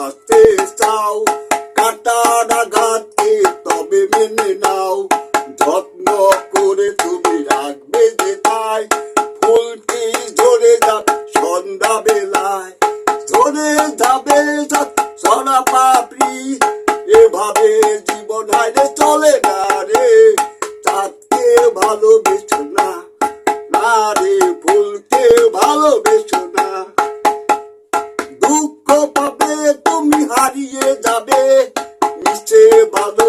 বাঁচতে চাও, কাটার আঘাতকে তবে মেনে নাও। যত্ন করে তুমি রাখবে যে তাই, ফুলটি ঝরে যাবে সন্ধ্যা বেলায়, ঝরে যাবে সরা পাপড়ি। এভাবে জীবন হাইরে চলে না রে, চাঁদকে ভালোবেসো না, না রে ফুলকে ভালোবেসো না। দুঃখ পাবে তুমি হারিয়ে যাবে, নিচে ভালো